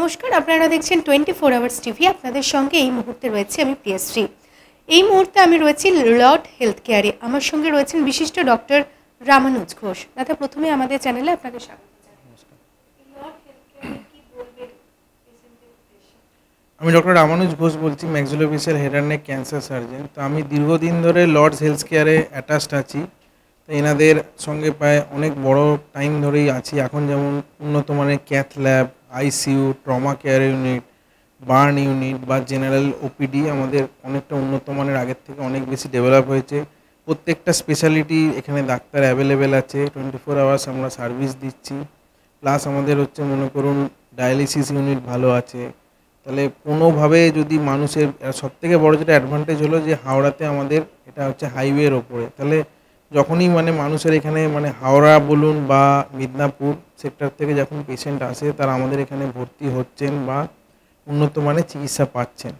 নমস্কার, আপনারা দেখছেন 24 আওয়ার্স টিভি। আপনাদের সঙ্গে এই মুহূর্তে রয়েছে আমি প্রিয়াশ্রী। এই মুহূর্তে আমি রয়েছি লর্ড হেলথ কেয়ারে। আমার সঙ্গে রয়েছেন বিশিষ্ট ডক্টর রামানুজ ঘোষ। দাদা, প্রথমে আমাদের চ্যানেলে আপনাদের স্বাগত। আমি ডক্টর রামানুজ ঘোষ বলছি, maxillofacial head and neck cancer surgeon. তো আমি দীর্ঘদিন ধরে লর্ডস হেলথ কেয়ারে অ্যাটাচড আছি। তো এনাদের সঙ্গে প্রায় অনেক বড় টাইম ধরেই আছি। এখন যেমন উন্নত মানের cath lab, ICU, trauma care unit, burn unit বা জেনারেল ওপিডি আমাদের অনেকটা উন্নত মানের, আগের থেকে অনেক বেশি ডেভেলপ হয়েছে। প্রত্যেকটা স্পেশালিটি এখানে ডাক্তার অ্যাভেলেবেল আছে, 24 আওয়ার্স আমরা সার্ভিস দিচ্ছি। প্লাস আমাদের হচ্ছে মনে করুন ডায়ালিসিস ইউনিট ভালো আছে। তাহলে কোনোভাবে যদি মানুষের সবথেকে বড় যেটা অ্যাডভান্টেজ হলো যে হাওড়াতে আমাদের এটা হচ্ছে হাইওয়ের ওপরে। তাহলে যখনই মানুষের এখানে হাওড়া বলুন বা মিদনাপুর সেক্টর থেকে যখন পেশেন্ট আসে তারা আমাদের এখানে ভর্তি হচ্ছেন বা উন্নত মানের চিকিৎসা পাচ্ছেন।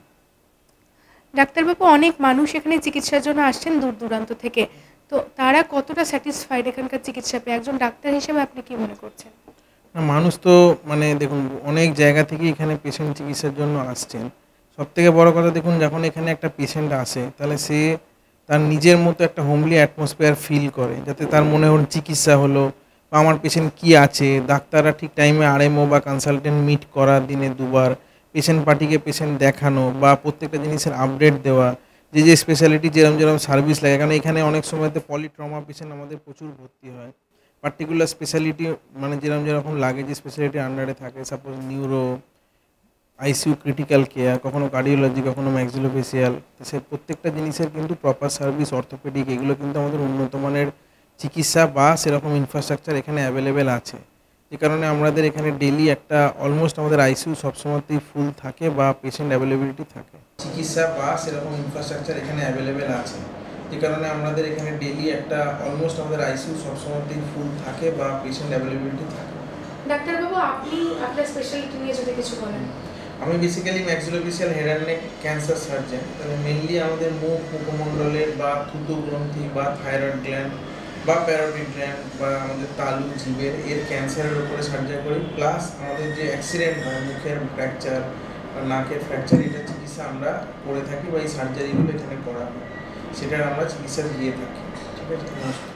ডাক্তারবাবু, অনেক মানুষ এখানে চিকিৎসার জন্য আসছেন দূর দূরান্ত থেকে। তো তারা কতটা স্যাটিসফাইড এখানকার চিকিৎসা পেয়ে? একজন ডাক্তার হিসেবে আপনি কি মনে করছেন? না, মানুষ তো দেখুন অনেক জায়গা থেকে এখানে পেশেন্ট চিকিৎসার জন্য আসছেন। সবথেকে বড় কথা দেখুন, যখন এখানে একটা পেশেন্ট আসে তাহলে সে তার নিজের মতো একটা হোমলি অ্যাটমসফিয়ার ফিল করে, যাতে তার মনে হল চিকিৎসা হলো বা আমার পেশেন্ট কী আছে। ডাক্তাররা ঠিক টাইমে আরএমও বা কনসালটেন্ট মিট করা, দিনে দুবার পেশেন্ট পার্টিকে পেশেন্ট দেখানো বা প্রত্যেকটা জিনিসের আপডেট দেওয়া, যে স্পেশালিটি যেরকম সার্ভিস লাগে। কারণ এখানে অনেক সময়তে পলিট্রমা পেশেন্ট আমাদের প্রচুর ভর্তি হয়। পার্টিকুলার স্পেশালিটি যেরকম লাগে, যে স্পেশালিটি আন্ডারে থাকে, suppose neuro, ICU, critical care, কখনো কার্ডিওলজি, কখনো ম্যাক্সিলোফেশিয়াল। তো সে প্রত্যেকটা জিনিসের কিন্তু প্রপার সার্ভিস, অর্থোপেডিক, এগুলো কিন্তু আমাদের উন্নত মানের চিকিৎসা বা সেরকম ইনফ্রাস্ট্রাকচার এখানে অ্যাভেলেবেল আছে। যে কারণে আমাদের এখানে ডেলি একটা অলমোস্ট আমাদের আইসিইউ সবসময়তেই ফুল থাকে বা পেশেন্ট অ্যাভেলেবিলিটি থাকে। চিকিৎসা বা সেরকম ইনফ্রাস্ট্রাকচার এখানে অ্যাভেলেবেল আছে, যে কারণে আমাদের এখানে ডেলি একটা অলমোস্ট আমাদের আইসিইউ সবসময়তেই ফুল থাকে বা পেশেন্ট অ্যাভেলেবিলিটি থাকে। ডাক্তারবাবু, আপনি আপনার স্পেশালিটি নিয়ে যদি কিছু বলেন। আমি basically maxillofacial head and neck cancer surgeon. তাহলে মেনলি আমাদের মুখমণ্ডলের বা থুতু গ্রন্থি বা থাইরয়েড গ্ল্যান্ড বা প্যারোটিড গ্ল্যান্ড বা আমাদের তালু, জিভের এর ক্যান্সারের উপরে সার্জারি করি। প্লাস আমাদের যে অ্যাক্সিডেন্ট হয়, মুখের ফ্র্যাকচার বা নাকের ফ্র্যাকচার, এটা চিকিৎসা আমরা করে থাকি বা এই সার্জারিগুলো এখানে করা হয়, সেটার আমরা চিকিৎসা দিয়ে থাকি। ঠিক আছে, নমস্কার।